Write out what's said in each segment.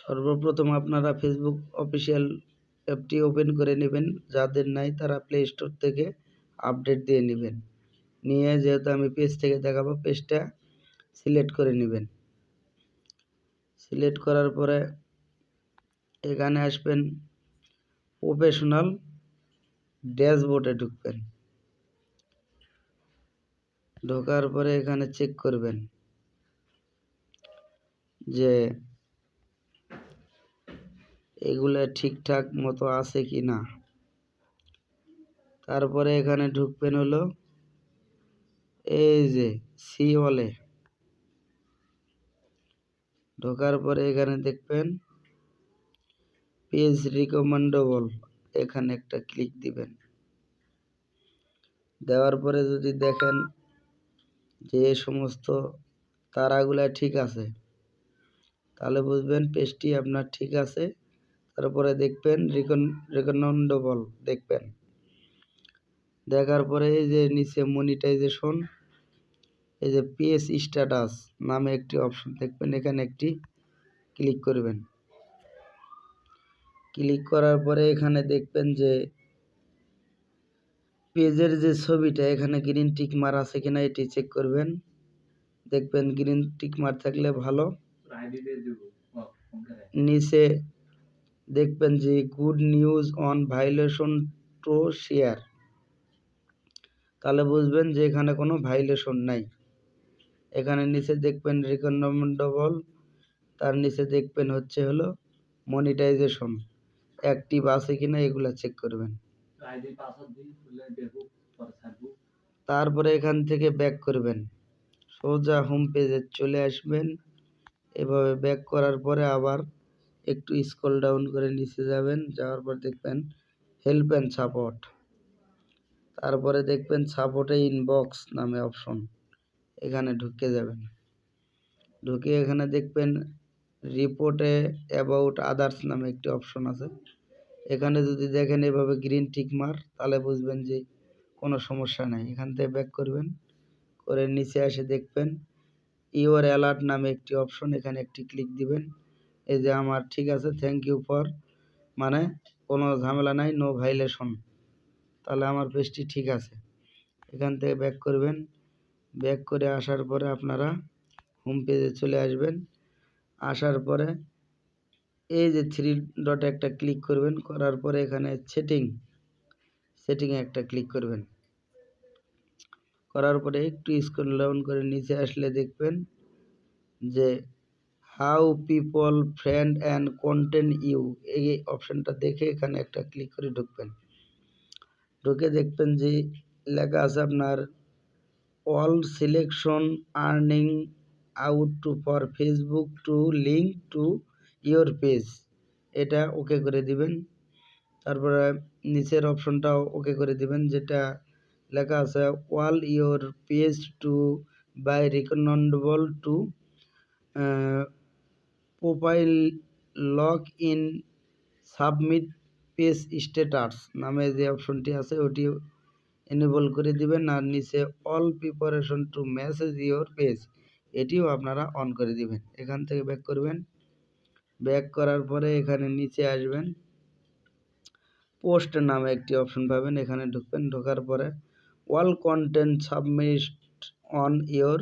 সর্বপ্রথম আপনারা Facebook official অ্যাপটি ওপেন করে নেবেন। যাদের নাই তারা প্লে স্টোর থেকে আপডেট দিয়ে নেবেন। নিয়ে যেহেতু আমি পেজ থেকে দেখাবো, পেজটা সিলেক্ট করে নেবেন। সিলেক্ট করার পরে এখানে আসবেন, প্রফেশনাল ড্যাশবোর্ডে ঢুকবেন। ঢোকার পরে এখানে চেক করবেন যে এগুলো ঠিকঠাক মতো আছে কি না। তারপরে এখানে ঢুকবেন হলো এই যে সি ওয়ালে। ঢোকার পরে এখানে দেখবেন পেজ রিকমেন্ডেবল, এখানে একটা ক্লিক দিবেন। দেওয়ার পরে যদি দেখেন যে সমস্ত তারাগুলা ঠিক আছে, তাহলে বুঝবেন পেজটি আপনার ঠিক আছে। তারপরে দেখবেন রিকমেন্ডেবল দেখবেন। দেখার পরে এই যে নিচে মনিটাইজেশন, এই যে পেজ স্ট্যাটাস নামে একটি অপশন দেখবেন, এখানে একটি ক্লিক করবেন। ক্লিক করার পরে এখানে দেখবেন যে পেজের যে ছবিটা এখানে গ্রিন টিক মার আছে কিনা এটি চেক করবেন। দেখবেন গ্রিন টিক মার থাকলে ভালো। নিচে দেখবেন যে good news on violation to share, তাহলে বুঝবেন যে এখানে কোনো ভাইলেশন নাই। এখানে নিচে দেখবেন রিকমেন্ডেবল, তার নিচে দেখবেন হলো মনিটাইজেশন অ্যাক্টিভ আছে কিনা, এগুলা চেক করবেন। তারপরে এখান থেকে ব্যাক করবেন, সোজা হোম পেজে চলে আসবেন। এভাবে ব্যাক করার পরে আবার একটু স্ক্রল ডাউন করে নিচে যাবেন, যাওয়ার পর দেখবেন হেল্প অ্যান্ড সাপোর্ট। তারপরে দেখবেন সাপোর্টে ইনবক্স নামে অপশন, এখানে ঢুকে যাবেন। ঢুকে এখানে দেখবেন রিপোর্টে অ্যাবাউট আদার্স নামে একটি অপশন আছে। এখানে যদি দেখেন এভাবে গ্রিন টিক মার, তাহলে বুঝবেন যে কোনো সমস্যা নাই। এখান থেকে ব্যাক করবেন, করে নিচে এসে দেখবেন ইওর অ্যালার্ট নামে একটি অপশন, এখানে একটি ক্লিক দিবেন। এই যে আমার ঠিক আছে, থ্যাংক ইউ ফর, মানে কোনো ঝামেলা নাই, নো ভাইলেশন, তাহলে আমার পেজটি ঠিক আছে। এখান থেকে ব্যাক করবেন। ব্যাক করে আসার পরে আপনারা হোম পেজে চলে আসবেন। আসার পরে এই যে থ্রি ডটে একটা ক্লিক করবেন, করার পরে এখানে সেটিংয়ে একটা ক্লিক করবেন। করার পরে একটু স্ক্রল ডাউন করে নিচে আসলে দেখবেন যে how people friend and content you, এই অপশানটা দেখে এখানে একটা ক্লিক করে ঢুকবেন। ঢুকে দেখবেন যে লেখা আছে আপনার all selection earning out to for Facebook two link to your page, এটা ওকে করে দিবেন। তারপরে নিচের অপশনটাও ওকে করে দিবেন, যেটা লেখা আছে all your page to buy recommendable to profile log in submit page status নামে যে অপশনটি আছে ওটি এনেবল করে দিবেন। আর নিচে all preparation to message your page, এটিও আপনারা অন করে দিবেন। এখান থেকে ব্যাক করবেন। ব্যাক করার পরে এখানে নিচে আসবেন, পোস্ট নামে একটি অপশন পাবেন, এখানে ঢুকবেন। ঢোকার পরে all content submit on your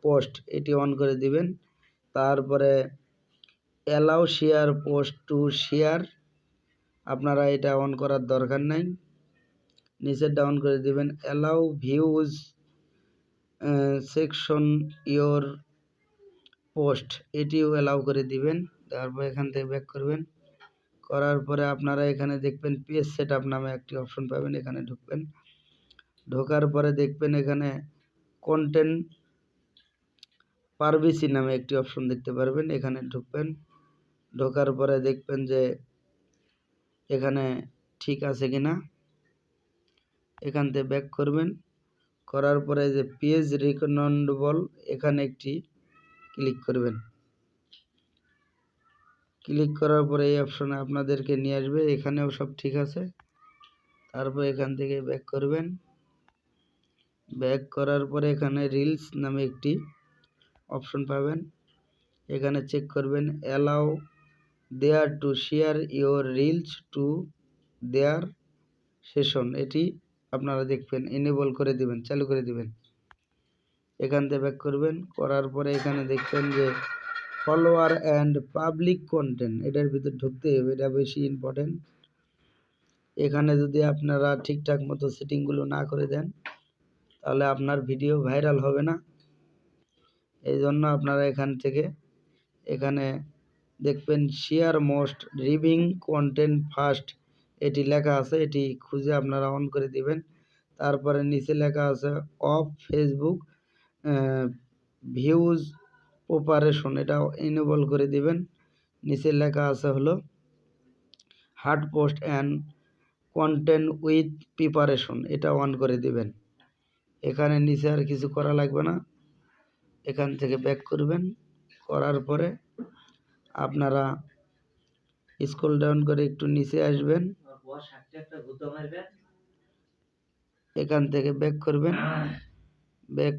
post, এটি অন করে দিবেন। তারপরে allow share post to share, আপনারা এটা অন করার দরকার নাই, নিচে ডাউন করে দিবেন। Allow views section your post, এটিও অ্যালাউ করে দিবেন। তারপর এখান থেকে ব্যাক করবেন। করার পরে আপনারা এখানে দেখবেন পেজ সেটআপ নামে একটি অপশন পাবেন, এখানে ঢুকবেন। ঢোকার পরে দেখবেন এখানে কন্টেন্ট প্রাইভেসি নামে একটি অপশন দেখতে পারবেন, এখানে ঢুকবেন। ঢোকার পরে দেখবেন যে এখানে ঠিক আছে কিনা, এখান থেকে ব্যাক করবেন। করার পরে যে পেজ রিকমেন্ডেবল, এখানে একটি ক্লিক করবেন। ক্লিক করার পরে এই অপশনে আপনাদেরকে নিয়ে আসবে, এখানেও সব ঠিক আছে। তারপর এখান থেকে ব্যাক করবেন। ব্যাক করার পরে এখানে রিলস নামে একটি অপশন পাবেন, এখানে চেক করবেন allow their to share your reels to their session, এটি আপনারা দেখবেন এনেবল করে দিবেন, চালু করে দিবেন। এখান থেকে ব্যাক করবেন, করার পরে এখানে দেখবেন যে ফলোয়ার অ্যান্ড পাবলিক কন্টেন্ট, এটার ভিতর ঢুকতে হবে, এটা বেশি ইম্পর্টেন্ট। এখানে যদি আপনারা ঠিকঠাক মতো সেটিংগুলো না করে দেন তাহলে আপনার ভিডিও ভাইরাল হবে না। এই জন্য আপনারা এখানে দেখবেন শেয়ার মোস্ট রিভিং কন্টেন্ট ফার্স্ট, এটি লেখা আছে, এটি খুঁজে আপনারা অন করে দিবেন। তারপরে নিচে লেখা আছে অফ ফেসবুক ভিউজ প্রপারেশন, এটা এনেবল করে দিবেন। নিচে লেখা আছে হলো hard post and content with preparation, এটা অন করে দিবেন। এখানে নিচে আর কিছু করা লাগবে না, এখান থেকে ব্যাক করবেন, করার পরে আপনারা স্ক্রল ডাউন করে একটু নিচে আসবেন, এখান থেকে ব্যাক করবেন, ব্যাক